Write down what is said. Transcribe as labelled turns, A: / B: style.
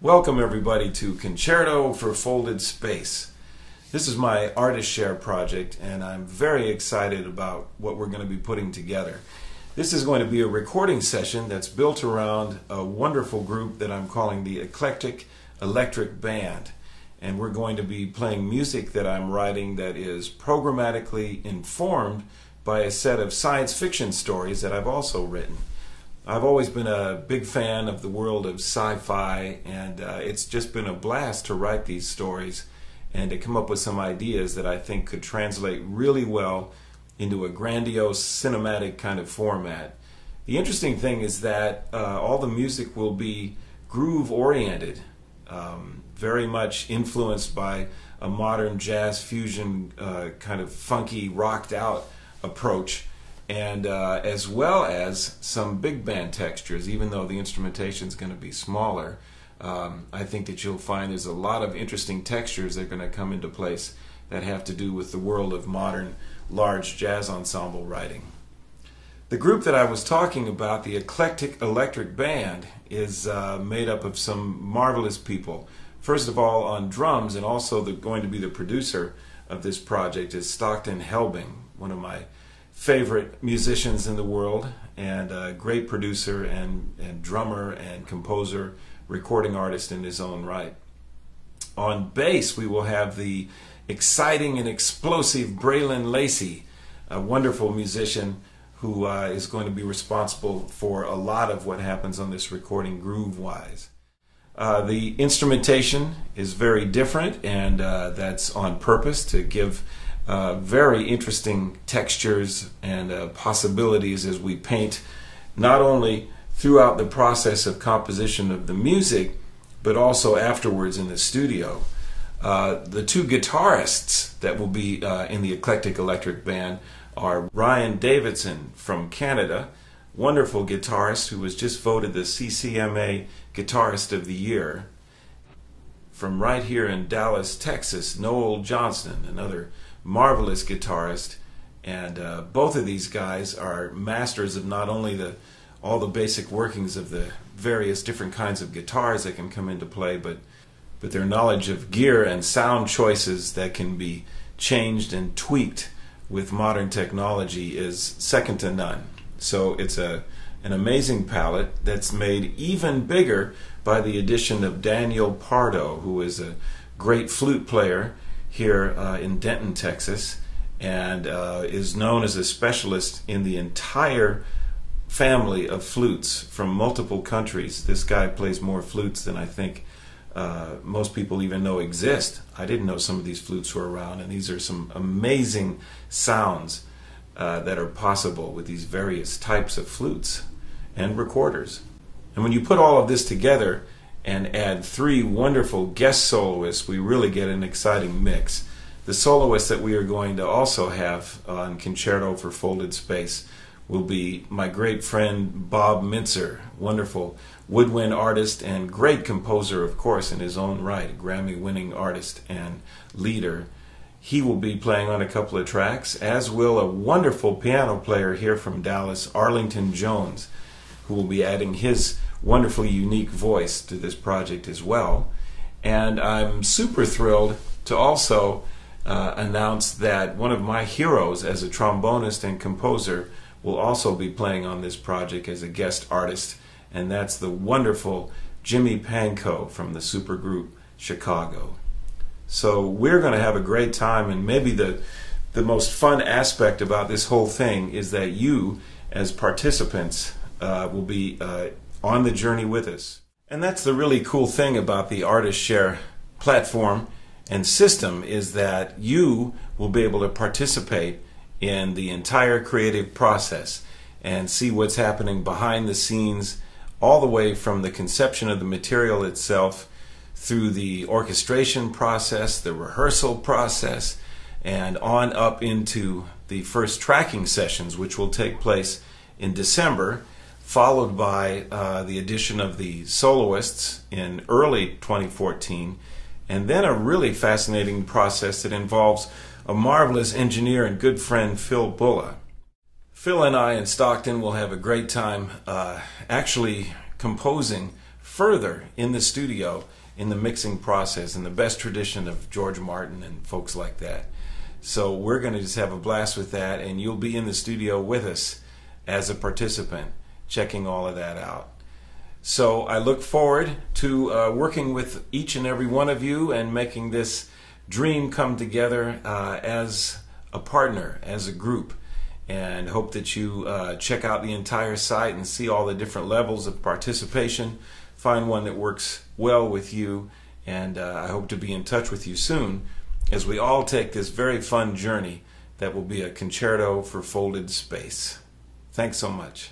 A: Welcome everybody to Concerto for Folded Space. This is my Artist Share project and I'm very excited about what we're going to be putting together. This is going to be a recording session that's built around a wonderful group that I'm calling the Eclectic Electric Band. And we're going to be playing music that I'm writing that is programmatically informed by a set of science fiction stories that I've also written. I've always been a big fan of the world of sci-fi, and it's just been a blast to write these stories and to come up with some ideas that I think could translate really well into a grandiose cinematic kind of format. The interesting thing is that all the music will be groove oriented, very much influenced by a modern jazz fusion kind of funky rocked out approach, and as well as some big band textures. Even though the instrumentation is going to be smaller, I think that you'll find there's a lot of interesting textures that are going to come into place that have to do with the world of modern large jazz ensemble writing. The group that I was talking about, the Eclectic Electric Band, is made up of some marvelous people. First of all, on drums, and also going to be the producer of this project, is Stockton Helbing, one of my favorite musicians in the world, and a great producer and drummer and composer, recording artist in his own right. On bass, we will have the exciting and explosive Braylon Lacey, a wonderful musician who is going to be responsible for a lot of what happens on this recording groove-wise. The instrumentation is very different, and that's on purpose to give very interesting textures and possibilities as we paint, not only throughout the process of composition of the music, but also afterwards in the studio. The two guitarists that will be in the Eclectic Electric Band are Ryan Davidson from Canada, wonderful guitarist who was just voted the CCMA Guitarist of the Year. From right here in Dallas, Texas, Noel Johnston, another marvelous guitarist, and both of these guys are masters of not only all the basic workings of the various different kinds of guitars that can come into play, but their knowledge of gear and sound choices that can be changed and tweaked with modern technology is second to none. So it's an amazing palette that's made even bigger by the addition of Daniel Pardo, who is a great flute player here in Denton, Texas, and is known as a specialist in the entire family of flutes from multiple countries. This guy plays more flutes than I think most people even know exist. I didn't know some of these flutes were around, and these are some amazing sounds that are possible with these various types of flutes and recorders. And when you put all of this together and add three wonderful guest soloists, we really get an exciting mix. The soloists that we are going to also have on Concerto for Folded Space will be my great friend Bob Mintzer, wonderful woodwind artist and great composer, of course, in his own right, Grammy-winning artist and leader. He will be playing on a couple of tracks, as will a wonderful piano player here from Dallas, Arlington Jones, who will be adding his wonderfully unique voice to this project as well. And I'm super thrilled to also announce that one of my heroes as a trombonist and composer will also be playing on this project as a guest artist, and that's the wonderful Jimmy Pankow from the supergroup Chicago. So we're going to have a great time, and maybe the most fun aspect about this whole thing is that you, as participants, will be on the journey with us. And that's the really cool thing about the Artist Share platform and system, is that you will be able to participate in the entire creative process and see what's happening behind the scenes, all the way from the conception of the material itself through the orchestration process, the rehearsal process, and on up into the first tracking sessions, which will take place in December, followed by the addition of the soloists in early 2014, and then a really fascinating process that involves a marvelous engineer and good friend, Phil Bulla. Phil and I in Stockton will have a great time actually composing further in the studio in the mixing process in the best tradition of George Martin and folks like that. So we're going to just have a blast with that, and you'll be in the studio with us as a participant, checking all of that out. So I look forward to working with each and every one of you and making this dream come together as a partner, as a group, and hope that you check out the entire site and see all the different levels of participation. Find one that works well with you, and I hope to be in touch with you soon as we all take this very fun journey that will be a concerto for folded space. Thanks so much.